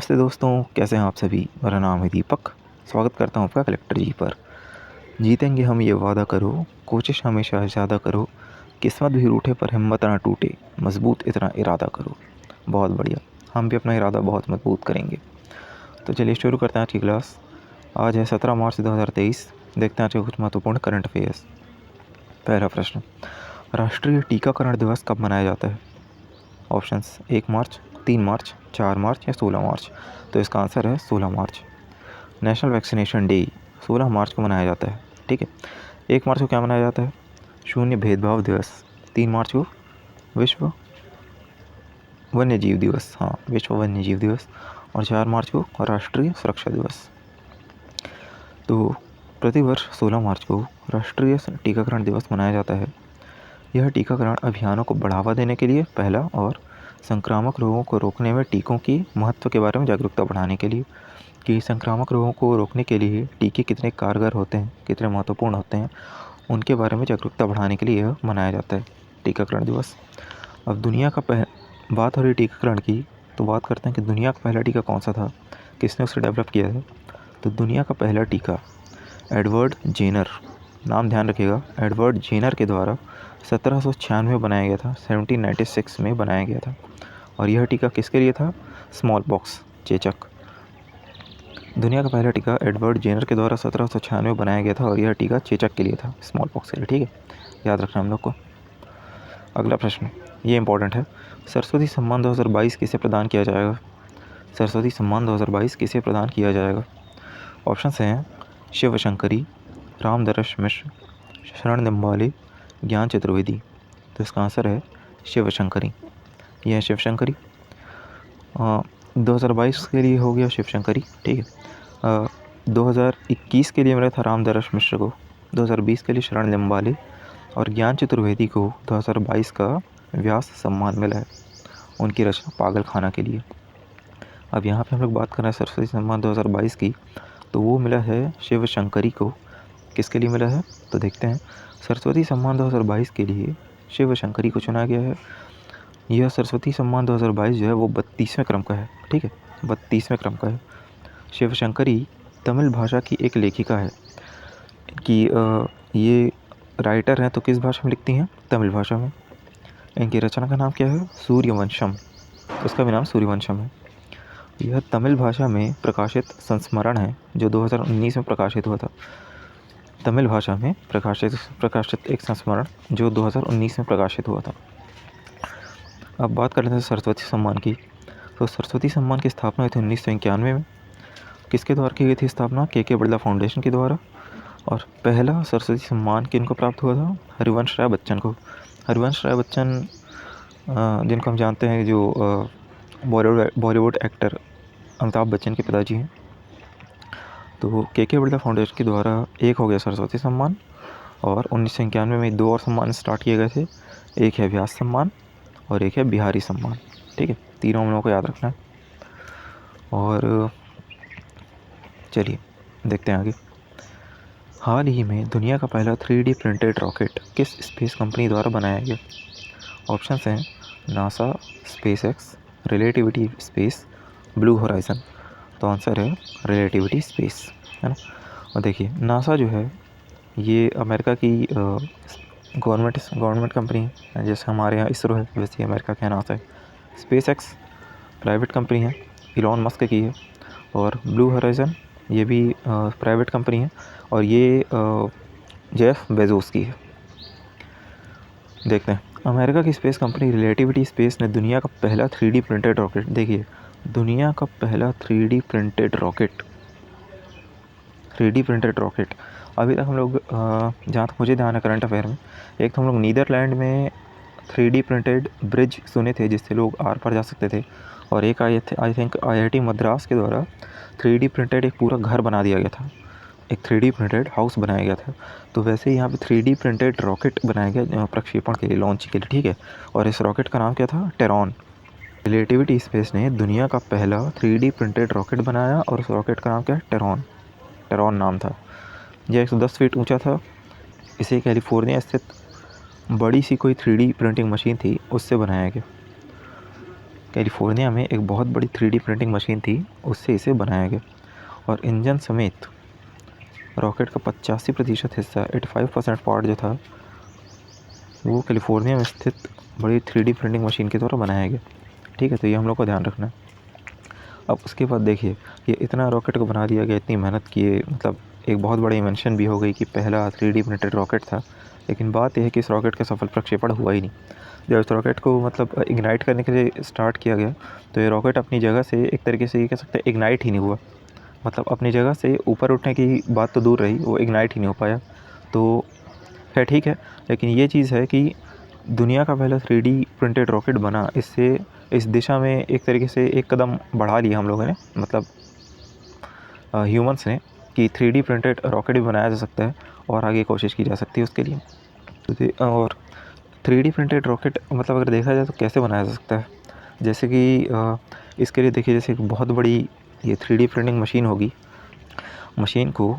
नमस्ते दोस्तों, कैसे हैं आप सभी। मेरा नाम है दीपक। स्वागत करता हूं आपका कलेक्टर जी पर। जीतेंगे हम ये वादा करो, कोशिश हमेशा ज़्यादा करो, किस्मत भी रूठे पर हिम्मत ना टूटे, मजबूत इतना इरादा करो। बहुत बढ़िया, हम भी अपना इरादा बहुत मजबूत करेंगे। तो चलिए शुरू करते हैं आज की क्लास। आज है 17 मार्च 2023। देखते हैं आज के कुछ महत्वपूर्ण करंट अफेयर्स। पहला प्रश्न, राष्ट्रीय टीकाकरण दिवस कब मनाया जाता है? ऑप्शंस 1 मार्च, 3 मार्च, 4 मार्च या 16 मार्च। तो इसका आंसर है 16 मार्च। नेशनल वैक्सीनेशन डे 16 मार्च को मनाया जाता है। ठीक है। 1 मार्च को क्या मनाया जाता है? शून्य भेदभाव दिवस। 3 मार्च को विश्व वन्य जीव दिवस, हाँ विश्व वन्य जीव दिवस। और 4 मार्च को राष्ट्रीय सुरक्षा दिवस। तो प्रतिवर्ष 16 मार्च को राष्ट्रीय टीकाकरण दिवस मनाया जाता है। यह टीकाकरण अभियानों को बढ़ावा देने के लिए पहला और संक्रामक रोगों को रोकने में टीकों की महत्व के बारे में जागरूकता बढ़ाने के लिए कि संक्रामक रोगों को रोकने के लिए टीके कितने कारगर होते हैं, कितने महत्वपूर्ण होते हैं, उनके बारे में जागरूकता बढ़ाने के लिए यह मनाया जाता है टीकाकरण दिवस। अब दुनिया का बात हो रही टीकाकरण की, तो बात करते हैं कि दुनिया का पहला टीका कौन सा था, किसने उसे डेवलप किया था। तो दुनिया का पहला टीका एडवर्ड जेनर, नाम ध्यान रखिएगा, एडवर्ड जेनर के द्वारा 1796 में बनाया गया था, 1796 में बनाया गया था। और यह टीका किसके लिए था? स्मॉल पॉक्स, चेचक। दुनिया का पहला टीका एडवर्ड जेनर के द्वारा 1796 में बनाया गया था और यह टीका चेचक के लिए था, स्मॉल पॉक्स के लिए। ठीक है, याद रखना हम लोग को। अगला प्रश्न, ये इंपॉर्टेंट है। सरस्वती सम्मान 2022 किसे प्रदान किया जाएगा? सरस्वती सम्मान 2022 किसे प्रदान किया जाएगा? ऑप्शंस हैं शिव शंकरी, रामदरस मिश्र, शरण निम्बाले, ज्ञान चतुर्वेदी। तो इसका आंसर है शिव शंकरी। यह है शिव शंकरी। 2022 के लिए हो गया शिव शंकरी। ठीक है। 2021 के लिए मिला था रामदरस मिश्र को, 2020 के लिए शरण निम्बाले और ज्ञान चतुर्वेदी को 2022 का व्यास सम्मान मिला है, उनकी रचना पागल खाना के लिए। अब यहाँ पे हम लोग बात कर रहे हैं सरस्वती सम्मान 2022 की, तो वो मिला है शिव शंकरी को। किसके लिए मिला है? तो देखते हैं। सरस्वती सम्मान 2022 के लिए शिव शंकरी को चुना गया है। यह सरस्वती सम्मान 2022 जो है वो 32वें क्रम का है। ठीक है, 32वें क्रम का है। शिव शंकरी तमिल भाषा की एक लेखिका है कि ये राइटर हैं, तो किस भाषा में लिखती हैं? तमिल भाषा में। इनकी रचना का नाम क्या है? सूर्यवंशम। उसका भी नाम सूर्यवंशम है। यह तमिल भाषा में प्रकाशित संस्मरण है जो 2019 में प्रकाशित हुआ था। तमिल भाषा में प्रकाशित एक संस्मरण जो 2019 में प्रकाशित हुआ था। अब बात कर लेते हैं सरस्वती सम्मान की। तो सरस्वती सम्मान की स्थापना हुई थी 1991 में। किसके द्वारा की गई थी स्थापना? के बिरला फाउंडेशन के द्वारा। और पहला सरस्वती सम्मान किनको प्राप्त हुआ था? हरिवंश राय बच्चन को। हरिवंश राय बच्चन जिनको हम जानते हैं, जो बॉलीवुड एक्टर अमिताभ बच्चन के पिताजी हैं। तो के बिरला फाउंडेशन के द्वारा एक हो गया सरस्वती सम्मान, और 1991 में 2 और सम्मान स्टार्ट किए गए थे। एक है व्यास सम्मान और एक है बिहारी सम्मान। ठीक है, तीनों हम लोगों को याद रखना है। और चलिए देखते हैं आगे। हाल ही में दुनिया का पहला 3D प्रिंटेड रॉकेट किस स्पेस कंपनी द्वारा बनाया गया? ऑप्शंस हैं NASA, space x, relativity space, blue horizon. तो आंसर है रिलेटिविटी स्पेस, है ना। और देखिए नासा जो है ये अमेरिका की गवर्नमेंट कंपनी है। जैसे हमारे यहाँ इसरो है, वैसे अमेरिका का नासा है। स्पेस एक्स प्राइवेट कंपनी है, इलॉन मस्क की है। और ब्लू होराइजन ये भी प्राइवेट कंपनी है, और ये जेफ बेजोस की है। देखते हैं। अमेरिका की स्पेस कंपनी रिलेटिविटी स्पेस ने दुनिया का पहला 3D प्रिंटेड रॉकेट, देखिए दुनिया का पहला 3D printed rocket, 3D printed rocket. अभी तक हम लोग जहाँ तक मुझे ध्यान है करंट अफेयर में, एक तो हम लोग नीदरलैंड में 3D प्रिंटेड ब्रिज सुने थे जिससे लोग आर पार जा सकते थे। और एक आई थिंक IIT मद्रास के द्वारा 3D प्रिंटेड एक पूरा घर बना दिया गया था, एक 3D प्रिंटेड हाउस बनाया गया था। तो वैसे ही यहाँ पे 3D प्रिंटेड रॉकेट बनाया गया प्रक्षेपण के लिए, लॉन्च के लिए। ठीक है, और इस रॉकेट का नाम क्या था? टेरॉन। रिलेटिविटी स्पेस ने दुनिया का पहला 3D प्रिंटेड रॉकेट बनाया और उस रॉकेट का नाम क्या है? टेरॉन। टेरॉन नाम था। यह 110 फीट ऊंचा था। इसे कैलिफोर्निया स्थित बड़ी सी कोई 3D प्रिंटिंग मशीन थी, उससे बनाया गया। कैलिफोर्निया में एक बहुत बड़ी 3D प्रिंटिंग मशीन थी, उससे इसे बनाया गया। और इंजन समेत रॉकेट का 85% हिस्सा 85% पार्ट जो था वो कैलिफोर्निया में स्थित बड़ी 3D प्रिंटिंग मशीन के द्वारा बनाया गया। ठीक है, तो ये हम लोग को ध्यान रखना है। अब उसके बाद देखिए, ये इतना रॉकेट को बना दिया गया, इतनी मेहनत किए, मतलब एक बहुत बड़ी इन्वेंशन भी हो गई कि पहला 3D प्रिंटेड रॉकेट था। लेकिन बात यह है कि इस रॉकेट का सफल प्रक्षेपण हुआ ही नहीं। जब इस रॉकेट को मतलब इग्नाइट करने के लिए स्टार्ट किया गया, तो ये रॉकेट अपनी जगह से एक तरीके से ये कह सकते हैं इग्नाइट ही नहीं हुआ। मतलब अपनी जगह से ऊपर उठने की बात तो दूर रही, वो इग्नाइट ही नहीं हो पाया। तो है ठीक है, लेकिन ये चीज़ है कि दुनिया का पहला 3D प्रिंटेड रॉकेट बना, इससे इस दिशा में एक तरीके से एक कदम बढ़ा लिया हम लोगों ने, मतलब ह्यूमंस ने, कि 3D प्रिंटेड रॉकेट भी बनाया जा सकता है और आगे कोशिश की जा सकती है उसके लिए। और 3D प्रिंटेड रॉकेट मतलब अगर देखा जाए तो कैसे बनाया जा सकता है, जैसे कि इसके लिए देखिए, जैसे एक बहुत बड़ी ये 3D प्रिंटिंग मशीन होगी, मशीन को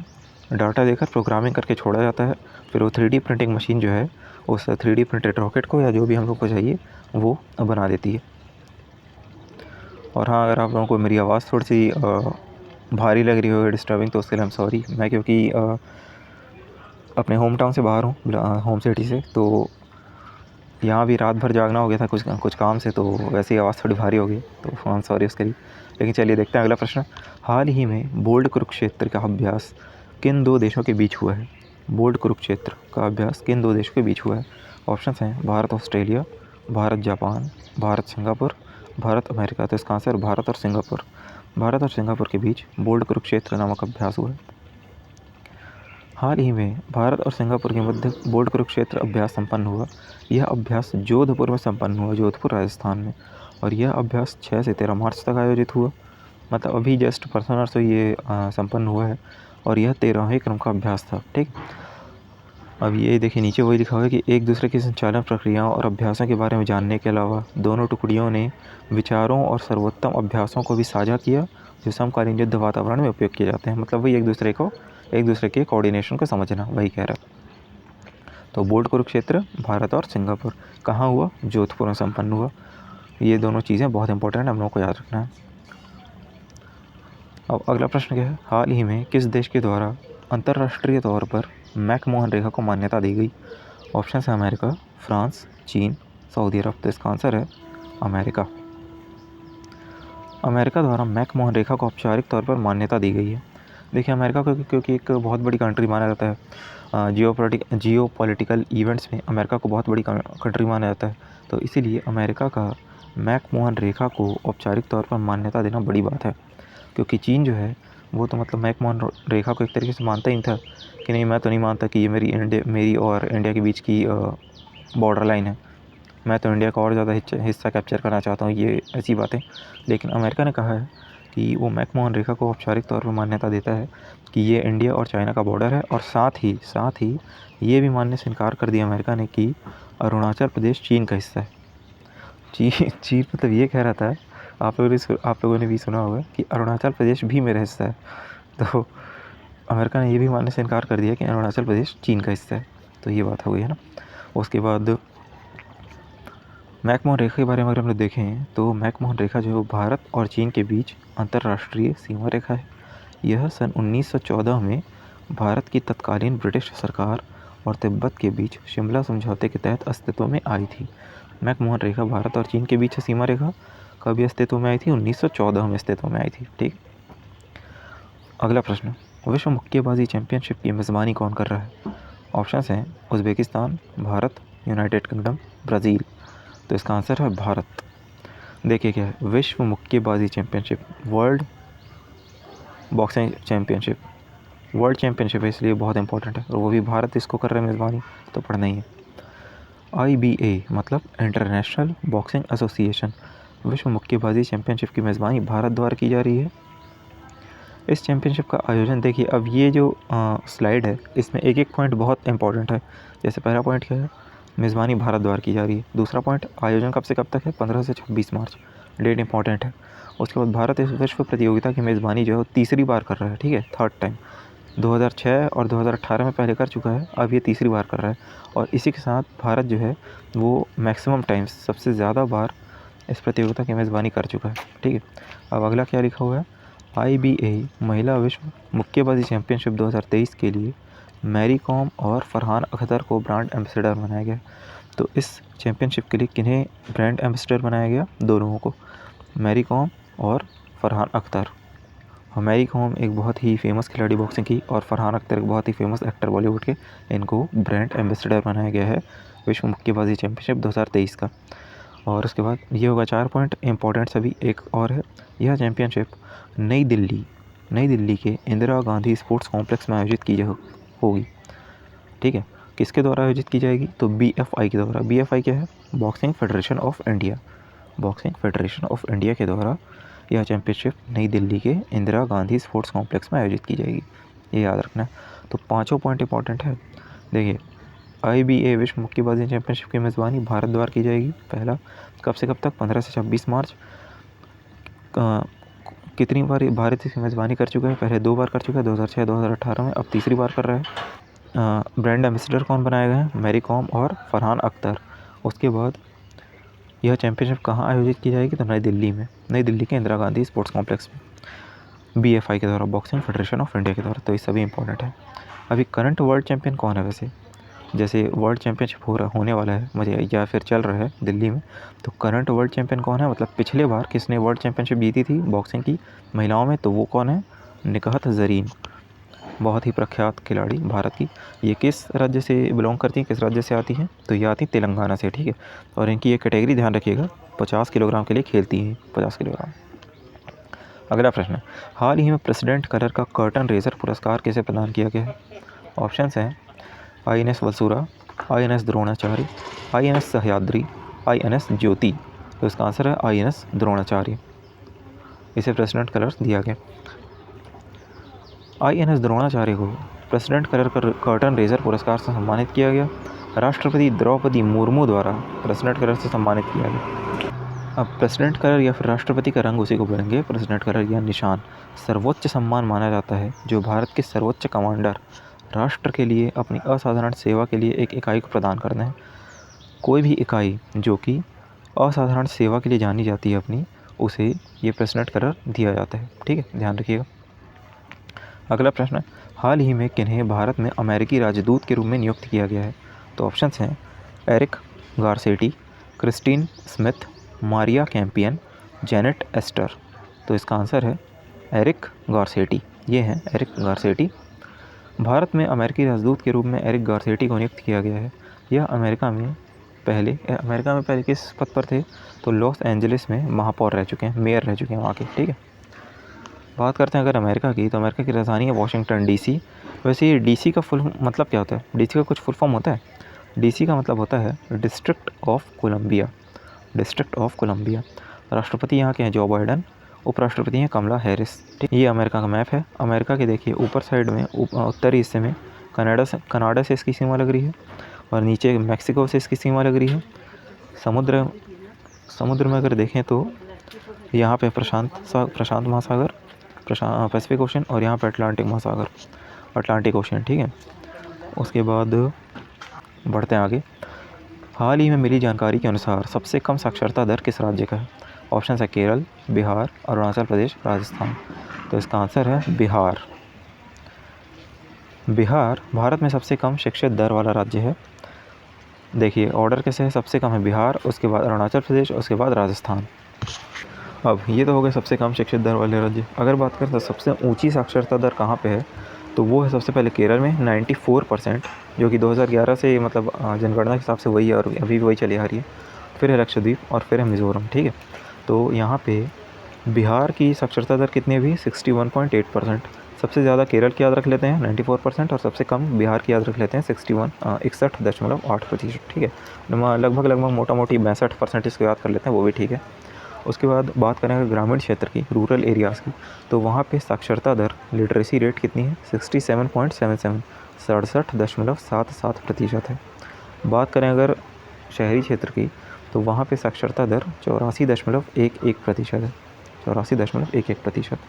डाटा देकर प्रोग्रामिंग करके छोड़ा जाता है, फिर वो 3D प्रिंटिंग मशीन जो है उस 3D प्रिंटेड रॉकेट को या जो भी हम लोग को चाहिए वो बना देती है। और हाँ, अगर आप लोगों को मेरी आवाज़ थोड़ी सी भारी लग रही हो, डिस्टर्बिंग, तो उसके लिए हम सॉरी। मैं क्योंकि अपने होम टाउन से बाहर हूँ, होम सिटी से, तो यहाँ भी रात भर जागना हो गया था कुछ काम से, तो वैसे ही आवाज़ थोड़ी भारी हो गई, तो आई एम सॉरी उसके लिए। लेकिन चलिए देखते हैं अगला प्रश्न। हाल ही में बोल्ड कुरुक्षेत्र का अभ्यास किन दो देशों के बीच हुआ है? बोल्ड कुरुक्षेत्र का अभ्यास किन दो देशों के बीच हुआ है? ऑप्शन हैं Bharat Australia, Bharat Japan, Bharat Singapore, Bharat America. तो इसका आंसर भारत और सिंगापुर। भारत और सिंगापुर के बीच बोल्ड कुरुक्षेत्र नामक अभ्यास हुआ है। हाल ही में भारत और सिंगापुर के मध्य बोल्ड कुरुक्षेत्र अभ्यास संपन्न हुआ। यह अभ्यास जोधपुर में संपन्न हुआ, जोधपुर राजस्थान में। और यह अभ्यास 6 से 13 मार्च तक आयोजित हुआ, मतलब अभी जस्ट परसों से ये संपन्न हुआ है। और यह 13वें क्रम का अभ्यास था। ठीक, अब ये देखिए नीचे वही लिखा हुआ है कि एक दूसरे की संचालन प्रक्रियाओं और अभ्यासों के बारे में जानने के अलावा दोनों टुकड़ियों ने विचारों और सर्वोत्तम अभ्यासों को भी साझा किया, जो समकालीन युद्ध वातावरण में उपयोग किए जाते हैं। मतलब वही एक दूसरे के कोऑर्डिनेशन को समझना, वही कह रहा है। तो बोल्ड कुरुक्षेत्र भारत और सिंगापुर कहाँ हुआ? जोधपुर में संपन्न हुआ। ये दोनों चीज़ें बहुत इंपॉर्टेंट है, हम लोगों को याद रखना है। अब अगला प्रश्न क्या है? हाल ही में किस देश के द्वारा अंतर्राष्ट्रीय तौर पर मैकमोहन रेखा को मान्यता दी गई? ऑप्शन है अमेरिका, फ्रांस, चीन, सऊदी अरब। तो इसका आंसर है अमेरिका। अमेरिका द्वारा मैकमोहन रेखा को औपचारिक तौर पर मान्यता दी गई है। देखिए, अमेरिका को क्योंकि एक बहुत बड़ी कंट्री माना जाता है, जियो पॉलिटिकल इवेंट्स में अमेरिका को बहुत बड़ी कंट्री माना जाता है, तो इसीलिए अमेरिका का मैकमोहन रेखा को औपचारिक तौर पर मान्यता देना बड़ी बात है। क्योंकि चीन जो है वो तो मतलब मैकमोहन रेखा को एक तरीके से मानता ही नहीं था कि नहीं, मैं तो नहीं मानता कि ये मेरी और इंडिया के बीच की बॉर्डर लाइन है, मैं तो इंडिया का और ज़्यादा हिस्सा कैप्चर करना चाहता हूँ, ये ऐसी बातें। लेकिन अमेरिका ने कहा है कि वो मैकमोहन रेखा को औपचारिक तौर पर मान्यता देता है कि ये इंडिया और चाइना का बॉर्डर है। और साथ ही ये भी मानने से इनकार कर दिया अमेरिका ने कि अरुणाचल प्रदेश चीन का हिस्सा है। चीन मतलब ये कह रहा था, आप लोगों ने भी सुना होगा कि अरुणाचल प्रदेश भी मेरा हिस्सा है। तो अमेरिका ने ये भी मानने से इनकार कर दिया कि अरुणाचल प्रदेश चीन का हिस्सा है। तो ये बात हो गई है ना। उसके बाद मैकमोहन रेखा के बारे में अगर हम लोग देखें तो मैकमोहन रेखा जो है भारत और चीन के बीच अंतर्राष्ट्रीय सीमा रेखा है। यह सन 1914 में भारत की तत्कालीन ब्रिटिश सरकार और तिब्बत के बीच शिमला समझौते के तहत अस्तित्व में आई थी। मैकमोहन रेखा भारत और चीन के बीच सीमा रेखा कभी अस्तित्व में आई थी? 1914 में अस्तित्व में आई थी। ठीक, अगला प्रश्न। विश्व मुक्केबाजी चैंपियनशिप की मेज़बानी कौन कर रहा है? ऑप्शंस हैं Uzbekistan, Bharat, United kingdom, Brazil. तो इसका आंसर है भारत। देखिए क्या है, विश्व मुक्केबाजी championship, world boxing championship, world championship है, इसलिए बहुत इंपॉर्टेंट है। और वो भी भारत इसको कर रहे हैं मेज़बानी, तो पढ़ना ही है। IBA मतलब इंटरनेशनल बॉक्सिंग एसोसिएशन, विश्व मुक्केबाजी चैंपियनशिप की मेज़बानी भारत द्वारा की जा रही है। इस चैंपियनशिप का आयोजन देखिए, अब ये जो स्लाइड है इसमें एक एक पॉइंट बहुत इंपॉर्टेंट है। जैसे पहला पॉइंट क्या है? मेज़बानी भारत द्वारा की जा रही है। दूसरा पॉइंट, आयोजन कब से कब तक है? 15 से 26 मार्च, डेट इंपॉर्टेंट है। उसके बाद भारत इस विश्व प्रतियोगिता की मेज़बानी जो है वो तीसरी बार कर रहा है। ठीक है, थर्ड टाइम। 2006 और 2018 में पहले कर चुका है, अब ये तीसरी बार कर रहा है। और इसी के साथ भारत जो है वो मैक्सिमम टाइम्स, सबसे ज़्यादा बार इस प्रतियोगिता की मेज़बानी कर चुका है। ठीक है, अब अगला क्या लिखा हुआ है, IBA महिला विश्व मुक्केबाजी चैंपियनशिप 2023 के लिए मैरी कॉम और फरहान अख्तर को ब्रांड एम्बेसडर बनाया गया। तो इस चैंपियनशिप के लिए किन्हें ब्रांड एम्बेसडर बनाया गया, दो लोगों को, मैरी कॉम और फरहान अख्तर। मैरी कॉम एक बहुत ही फेमस खिलाड़ी बॉक्सिंग की और फरहान अख्तर एक बहुत ही फेमस एक्टर बॉलीवुड के, इनको ब्रांड एम्बेसडर बनाया गया है विश्व मुक्केबाजी चैंपियनशिप 2023 का। और उसके बाद ये होगा 4 पॉइंट इंपॉर्टेंट सभी। एक और है, यह चैंपियनशिप नई दिल्ली के इंदिरा गांधी स्पोर्ट्स कॉम्प्लेक्स में आयोजित की होगी। ठीक है, किसके द्वारा आयोजित की जाएगी, तो BFI के द्वारा। BFI क्या है, boxing federation of India. Boxing federation of India के द्वारा यह चैंपियनशिप नई दिल्ली के इंदिरा गांधी स्पोर्ट्स कॉम्प्लेक्स में आयोजित की जाएगी, ये याद रखना है। तो पाँचों पॉइंट इंपॉर्टेंट है। देखिए, IBA विश्व मुक्केबाजी चैंपियनशिप की मेज़बानी भारत द्वारा की जाएगी। पहला, कब से कब तक, 15 से 26 मार्च। कितनी बार भारत इसकी मेज़बानी कर चुका है, पहले 2 बार कर चुका है, 2006 2018 में, अब तीसरी बार कर रहा है। ब्रांड एम्बेसडर कौन बनाए गए हैं, मैरी कॉम और फरहान अख्तर। उसके बाद यह चैंपियनशिप कहाँ आयोजित की जाएगी, तो नई दिल्ली के इंदिरा गांधी स्पोर्ट्स कॉम्प्लेक्स में, BFI के द्वारा, बॉक्सिंग फेडरेशन ऑफ इंडिया के द्वारा। तो ये सभी इंपॉर्टेंट है। अभी करंट वर्ल्ड चैंपियन कौन है, वैसे जैसे वर्ल्ड चैंपियनशिप होने वाला है मुझे, या फिर चल रहा है दिल्ली में, तो करंट वर्ल्ड चैंपियन कौन है, मतलब पिछले बार किसने वर्ल्ड चैंपियनशिप जीती थी बॉक्सिंग की महिलाओं में, तो वो कौन है, निकहत ज़रीन, बहुत ही प्रख्यात खिलाड़ी भारत की। ये किस राज्य से बिलोंग करती हैं, किस राज्य से आती हैं, तो ये आती तेलंगाना से। ठीक है, और इनकी ये कैटेगरी ध्यान रखिएगा, 50 किलोग्राम के लिए खेलती हैं, 50 किलोग्राम। अगला प्रश्न, हाल ही में प्रेसिडेंट कलर का कर्टन रेजर पुरस्कार किसे प्रदान किया गया है। ऑप्शंस हैं, INS वसुरा, INS Dronacharya, INS Sahyadri, INS ज्योति। तो इसका आंसर है INS द्रोणाचार्य, इसे प्रेसिडेंट कलर दिया गया। INS द्रोणाचार्य को प्रेसिडेंट कलर कर्टन रेजर पुरस्कार से सम्मानित किया गया। राष्ट्रपति द्रौपदी मुर्मू द्वारा प्रेसिडेंट कलर से सम्मानित किया गया। अब प्रेसिडेंट कलर या फिर राष्ट्रपति का रंग उसी को बोलेंगे, प्रेसिडेंट कलर या निशान, सर्वोच्च सम्मान माना जाता है जो भारत के सर्वोच्च कमांडर राष्ट्र के लिए अपनी असाधारण सेवा के लिए एक इकाई को प्रदान करते हैं। कोई भी इकाई जो कि असाधारण सेवा के लिए जानी जाती है अपनी, उसे ये प्रेसिडेंट कलर दिया जाता है। ठीक है, ध्यान रखिएगा। अगला प्रश्न, हाल ही में किन्हें भारत में अमेरिकी राजदूत के रूप में नियुक्त किया गया है। तो ऑप्शंस हैं, Eric Garcetti, Christine Smith, Maria Campion, Janet Ester. तो इसका आंसर है एरिक गारसेटी, ये हैं एरिक गारसेटी। भारत में अमेरिकी राजदूत के रूप में एरिक गारसेटी को नियुक्त किया गया है। यह अमेरिका में पहले किस पद पर थे, तो लॉस एंजलिस में महापौर रह चुके हैं, मेयर रह चुके हैं वहाँ के। ठीक है, बात करते हैं अगर अमेरिका की, तो अमेरिका की राजधानी है वाशिंगटन DC। वैसे ये DC का फुल मतलब क्या होता है, DC का कुछ फुल फॉर्म होता है। DC का मतलब होता है district of Columbia, district of Columbia. राष्ट्रपति यहाँ के हैं जो बाइडन, उपराष्ट्रपति हैं कमला हैरिस। ठीक, ये अमेरिका का मैप है। अमेरिका के देखिए ऊपर साइड में उत्तरी हिस्से में कनाडा से इसकी सीमा लग रही है, और नीचे मैक्सिको से इसकी सीमा लग रही है। समुद्र में अगर देखें तो यहाँ पे प्रशांत महासागर, पैसिफिक ओशन, और यहाँ पे अटलांटिक महासागर, अटलांटिक ओशन। ठीक है, उसके बाद बढ़ते हैं आगे। हाल ही में मिली जानकारी के अनुसार सबसे कम साक्षरता दर किस राज्य का है। ऑप्शन है केरल, बिहार, अरुणाचल प्रदेश, राजस्थान। तो इसका आंसर है बिहार। बिहार भारत में सबसे कम शिक्षित दर वाला राज्य है। देखिए ऑर्डर कैसे है, सबसे कम है बिहार, उसके बाद अरुणाचल प्रदेश, उसके बाद राजस्थान। अब ये तो हो गए सबसे कम शिक्षित दर वाले राज्य। अगर बात करें तो सबसे ऊंची साक्षरता दर कहाँ पे है, तो वो है सबसे पहले केरल में 94%, जो कि 2011 से मतलब जनगणना के हिसाब से वही है और अभी भी वही चली आ रही है। फिर है लक्षद्वीप और फिर है मिज़ोरम। ठीक है, तो यहाँ पे बिहार की साक्षरता दर कितनी है अभी, 61.8%। सबसे ज़्यादा केरल की याद रख लेते हैं 94%, और सबसे कम बिहार की याद रख लेते हैं 61.8%। ठीक है, लगभग मोटा मोटी 62% इसको याद कर लेते हैं, वो भी ठीक है। उसके बाद बात करें अगर ग्रामीण क्षेत्र की, रूरल एरियाज़ की, तो वहाँ पे साक्षरता दर, लिटरेसी रेट कितनी है, 67.77, 67.77% है। बात करें अगर शहरी क्षेत्र की, तो वहाँ पे साक्षरता दर 84.11% है, 84.11%।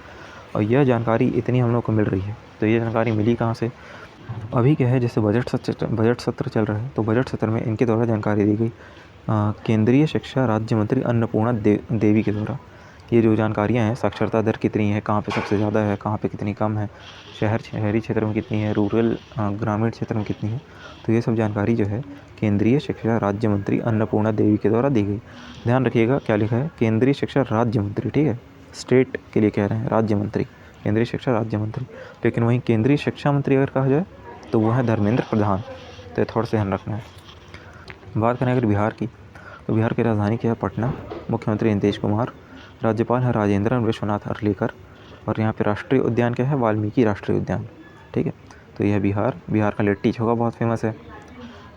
और यह जानकारी इतनी हम लोग को मिल रही है, तो ये जानकारी मिली कहाँ से, अभी क्या है जैसे बजट सत्र चल रहा है, तो बजट सत्र में इनके द्वारा जानकारी दी गई केंद्रीय शिक्षा राज्य मंत्री अन्नपूर्णा देवी के द्वारा। ये जो जानकारियाँ हैं, साक्षरता दर कितनी है, कहाँ पे सबसे ज़्यादा है, कहाँ पे कितनी कम है, शहरी क्षेत्र में कितनी है, रूरल ग्रामीण क्षेत्र में कितनी है, तो ये सब जानकारी जो है केंद्रीय शिक्षा राज्य मंत्री अन्नपूर्णा देवी के द्वारा दी गई। ध्यान रखिएगा क्या लिखा है, केंद्रीय शिक्षा राज्य मंत्री, ठीक है, स्टेट के लिए कह रहे हैं राज्य मंत्री, केंद्रीय शिक्षा राज्य मंत्री। लेकिन वहीं केंद्रीय शिक्षा मंत्री अगर कहा जाए तो वो है धर्मेंद्र प्रधान, तो ये थोड़ा सा ध्यान रखना है। बात करें अगर बिहार की, तो बिहार की राजधानी क्या है, पटना। मुख्यमंत्री नीतीश कुमार। राज्यपाल है राजेंद्र विश्वनाथ अर्लेकर। और यहाँ पे राष्ट्रीय उद्यान क्या है, वाल्मीकि राष्ट्रीय उद्यान, ठीक है। तो यह बिहार का लिट्टी चोखा बहुत फेमस है।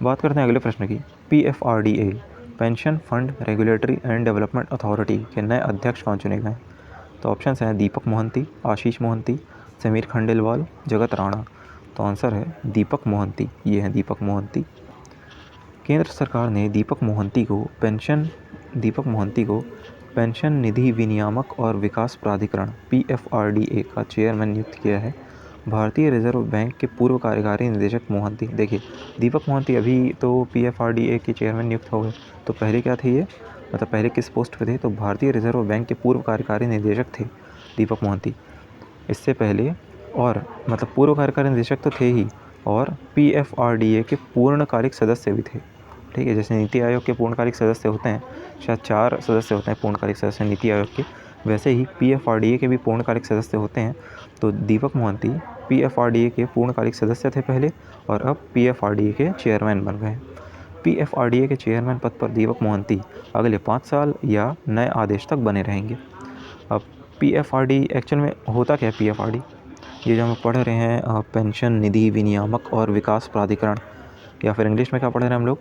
बात करते हैं अगले प्रश्न की। PFRDA pension fund regulatory and development authority के नए अध्यक्ष कौन चुने गए? तो ऑप्शन हैं दीपक मोहंती, आशीष मोहंती, समीर खंडेलवाल, जगत राणा। तो आंसर है दीपक मोहंती, ये है दीपक मोहंती। केंद्र सरकार ने दीपक मोहंती को पेंशन निधि विनियामक और विकास प्राधिकरण PFRDA का चेयरमैन नियुक्त किया है। भारतीय रिजर्व बैंक के पूर्व कार्यकारी निदेशक मोहंती, देखिए दीपक मोहंती अभी तो PFRDA के चेयरमैन नियुक्त हो गए, तो पहले क्या थे ये, मतलब पहले किस पोस्ट पे थे, तो भारतीय रिजर्व बैंक के पूर्व कार्यकारी निदेशक थे दीपक मोहंती इससे पहले। और मतलब पूर्व कार्यकारी निदेशक तो थे ही, और PFRDA के पूर्णकालिक सदस्य भी थे, ठीक है। जैसे नीति आयोग के पूर्णकालिक सदस्य होते हैं, शायद 4 सदस्य होते हैं पूर्णकालिक सदस्य नीति आयोग के, वैसे ही PFRDA के भी पूर्णकालिक सदस्य होते हैं। तो दीपक मोहंती PFRDA के पूर्णकालिक सदस्य थे पहले, और अब PFRDA के चेयरमैन बन गए। PFRDA के चेयरमैन पद पर दीपक मोहंती अगले 5 साल या नए आदेश तक बने रहेंगे। अब PFRD एक्चुअल में होता क्या है, PFRD ये जो हम पढ़ रहे हैं पेंशन निधि विनियामक और विकास प्राधिकरण, या फिर इंग्लिश में क्या पढ़ रहे हैं हम लोग,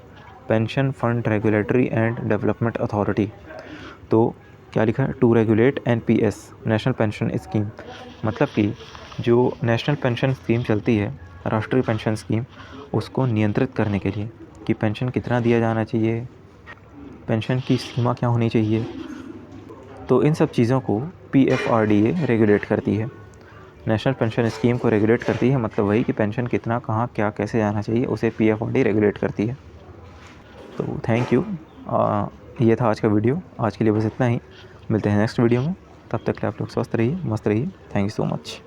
pension fund regulatory and development authority. तो क्या लिखा है, to regulate NPS national pension scheme, मतलब कि जो नेशनल पेंशन स्कीम चलती है, राष्ट्रीय पेंशन स्कीम, उसको नियंत्रित करने के लिए कि पेंशन कितना दिया जाना चाहिए, पेंशन की सीमा क्या होनी चाहिए, तो इन सब चीज़ों को PFRDA रेगुलेट करती है। नेशनल पेंशन स्कीम को रेगुलेट करती है, मतलब वही कि पेंशन कितना, कहाँ, क्या, कैसे जाना चाहिए, उसे PFRDA रेगुलेट करती है। तो थैंक यू, ये था आज का वीडियो। आज के लिए बस इतना ही, मिलते हैं नेक्स्ट वीडियो में। तब तक के लिए आप लोग स्वस्थ रहिए, मस्त रहिए। Thank you so much.